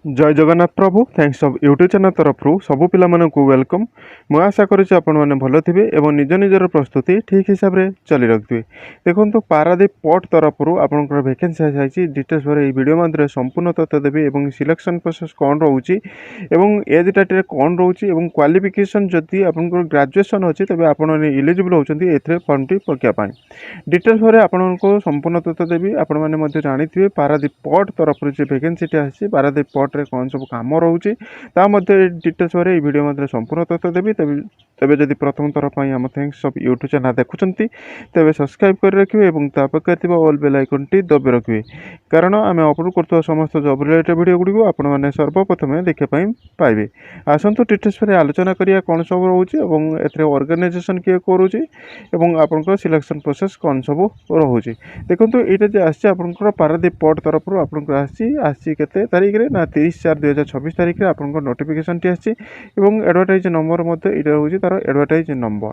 जय जगन्नाथ प्रभु thanks of YouTube channel तरफ सबू पिला को वेलकम। मु आशा करुच्ची आपण मैंने भल थे और निज निजर प्रस्तुति ठीक हिसाब से चली रखिए। देखो पारादीप पोर्ट तरफ आपंकर भैकेन्सी आई डिटेल्स पर वीडियो मध्य संपूर्ण तथ्य देवी और सिलेक्शन प्रोसेस कौन रोचे एज टाइटल कौन रोचे क्वालिफिकेशन जदि आपंकर ग्रेजुएशन अच्छी तेज आप इलिजिबल होती फर्म टी पकापी डिटेल्स पर आपको संपूर्ण तथ्य देवी आपने जानी थे पारादीप पोर्ट तरफ जो भैकेन्सी आसी पारादीप पोर्ट कौन सब कम रोचे डिटेल्स पर वीडियो मध्य संपूर्ण तथ्य देवी तेज जदि प्रथम थर पर आम थैंक्स ऑफ यूट्यूब चैनल देखुं तेज सब्सक्राइब कर रखिए और पाखे ऑल बेल आइकन टी दबी रखिए कारण आम अपलोड कर समस्त जब रिलेटेड वीडियो गुड़ी आपने सर्वप्रथम देखापी पाइबे। आसतु डिटेल्स पर आलोचना करिया कौन सब रोचे ऑर्गेनाइजेशन किए करुँचे आपंकर सिलेक्शन प्रोसेस कौन सब रोचे। देखो यहाँ जो आसकर पारादीप पोर्ट तरफ आसी केते तारीख रे ना 30/4/2026 तारीख में आपंकर नोटिफिकेशन टी आसी एडवर्टाइज नंबर रोचे तार एडवर्टाइज नंबर।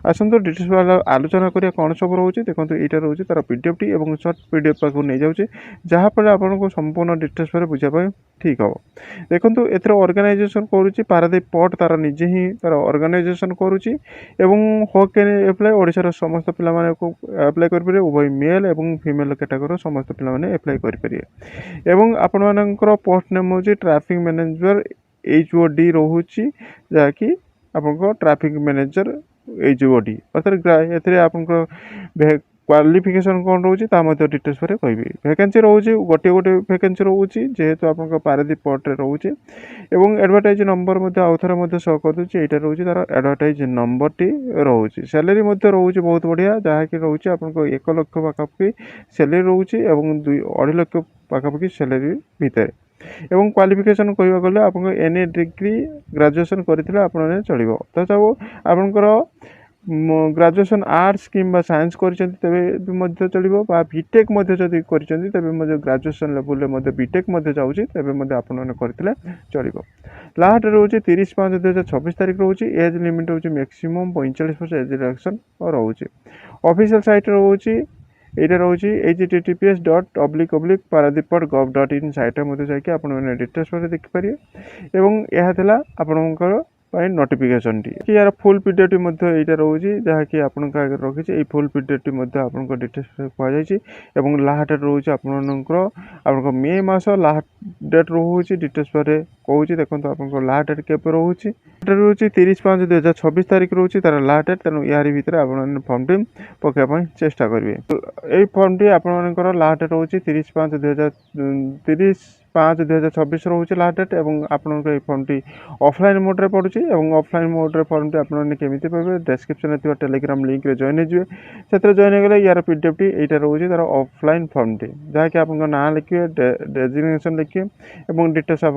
आसतु डिटेल्स आलोचना करिया कौन सब रोचे। देखो यहाँ रोचे तार पीडीएफ टी और सर्ट पीडीएफ पाक नहीं जाऊँचे जहाँफल आपको संपूर्ण डिटेल्स पर बुझापी ठीक हम। देखो एथर ऑर्गेनाइजेशन करुच्ची पारादीप पोर्ट तार निजे ही तार ऑर्गेनाइजेशन करुच्ची हो कैन एप्लाय ओडिशार समस्त पिला को एप्लाय करेंगे उभय मेल और फीमेल कैटेगोरी समस्त पिला एप्लाय करेंगे। आपण मानकर पोस्ट नेम हूँ ट्रैफिक मैनेजर HOD रोचे जहाँकि आपको ट्रैफिक मैनेजर HOD अर्थात ए आप क्वालिफिकेशन कौन रोचे डिटेल्स पर कहि वैकेंसी रोचे गोटे गोटे वैकेंसी रोचे जेहेतु आप पारादीप पोर्ट रोचे एडवर्टाइज नंबर आउ थे शो कर दूसरी यहाँ रोचे तार एडवर्टाइज नंबर टी रोचे। सैलरी रोचे बहुत बढ़िया जहाँकि रोचे आपको 1 लाख पाखापाखि सैलरी रोचे और 2.5 लाख पाखापाखि सैलरी भितर एवं क्वालिफिकेशन कहवा गले आप एनी डिग्री ग्रेजुएशन करते आपने चलो तो सब आपंकर ग्रेजुएशन आर्ट्स किंबा साइंस कर चलो बीटेक जदि कर ग्रेजुएशन लेवल बीटेक जाऊँगी तेज आपने करते चलो। लास्ट रोचे 30/5/2026 तारीख रोचे एज लिमिट रोचे मैक्सिमम 45 वर्ष एज रिलेक्शन रोचे। ऑफिशियल साइट रोचे यहाँ रोचे https://paradip.gov.in सैट्रे जाकि आप डिटेल्स पर देखिपारे यह आपंकर नोटिफिकेशन टी यार फुल पीडीएफ यहाँ रोचे जहाँकि आपन रखी फुल पीडीएफ आपको डिटेल्स कहुई लास्ट डेट रोचे आपंकर मे मास लास्ट डेट रोचे डिटेल्स पर कहूँ। देखो आप लास्ट डेट के रोचे रोचे 30/5/2026 तारीख रोचे तार लास्ट डेट तेणु यार भितर आप फर्म टी पकापी चेष्टा करेंगे। यही फर्म टी आपर लास्ट डेट रोचे 30/5/2026 रोचे लास्ट डेट और आपंकर फर्म टी ऑफलाइन मोड्रे पड़ुची ऑफलाइन मोड्रे फर्म टी आपने केमी पाइबे डिस्क्रिप्शन में टेलीग्राम लिंक रे जॉइन हो जॉइन हो गले यार पीडीएफ टी यहाँ रोचे तार ऑफलाइन फर्म टी जहाँकि आप ना लिखे डेजिग्नेशन लिखे और डिटेल्स आप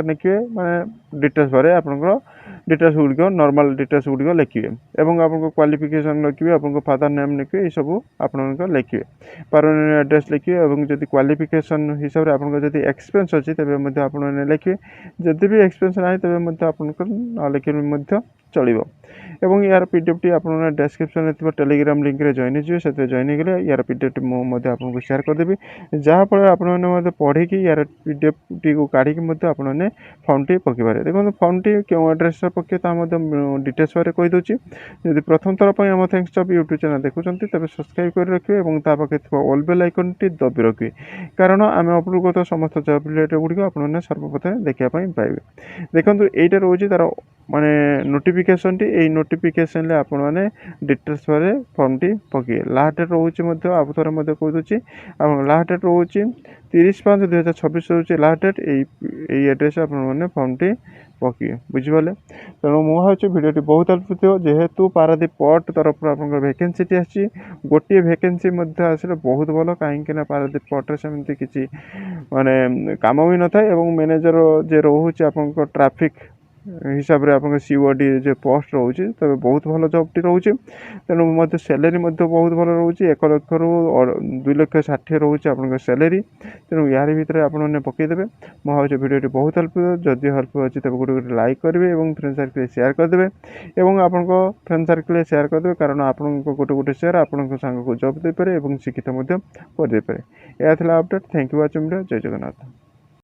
लिखे माने डिटेल्स पर आपंकर डिटेल्स गुड़िक नॉर्मल डिटेल्स गुड़िक लिखे और आपको क्वालिफिकेशन लिखे आपको फादर नेम लिखे ये सब आप लिखे परमानेंट एड्रेस लिखे और जब क्वालिफिकेशन हिसाब से आपको जब एक्सपीरियंस अच्छी तेज आपने लिखे जदि भी एक्सपीरियंस ना तेज आपंकर न लिखे चलो। और यार पीडीएफ टी आपने डिस्क्रिप्शन में टेलीग्राम लिंक रे जॉइन हो जॉइन हो गले यार पीडीएफ टी मुझे आपको शेयर करदेवी जहाँफल आपने पढ़ी यार पीडीएफ टी को काढ़ी आपने फर्म टी पकेबारे। देखो फर्म टी क्यों एड्रेस पके डिटेल्स पर कहीदे जब प्रथम थर पर आम थैंक्स ऑफ यूट्यूब चैनल देखुं तेज सब्सक्राइब कर रखिए और पाखे ऑल बेल आइकन टी दबी रखिए कारण आम अपलोड करता समस्त जॉब रिलेटेड गुड़िक आपने सर्वप्रथम देखापी पाइबे। देखो यहाँ रोचे तार माने नोटिफिकेशन टी यही नोटिफिकेशन आपने डिटेल्स पर फर्म टी पके लास्ट डेट रोचे आप थर कहीदे लास्ट डेट रोचे 30/5/2026 रोचे लास्ट डेट यही एड्रेस आपने फर्म टी पके बुझिपारे। तेणु मुझे भिडियो बहुत हेल्पफुल थो जेहेतु पारादीप पोर्ट तरफ आप वैकेंसी टी आसी गोटे वैकेंसी आसले बहुत भल कहीं पारादीप पोर्ट सेमती किसी माने काम भी न था मैनेजर जे रोचे आप ट्रैफिक हिसाब से आप COD जो पोस्ट रोचे तब बहुत भल जॉब टी रोचे तेणु मत सैलरी बहुत भल रोचे 1 लाख रु 2,60,000 रोचे आप सैलरी तेणु यार भितर आपने पकईदे। मुझे भिडियो बहुत हेल्पफुल जदि हेल्पफुल अच्छी तब गोटे गोटे लाइक करेंगे और फ्रेंड सर्कल शेयर करदे और आप फ्रेंड सर्कल शेयर करदे कारण आप गोटे गोटे शेयर आप सांग को जॉब देपे और शिक्षित करदे। यह update thank you watching video. जय जगन्नाथ।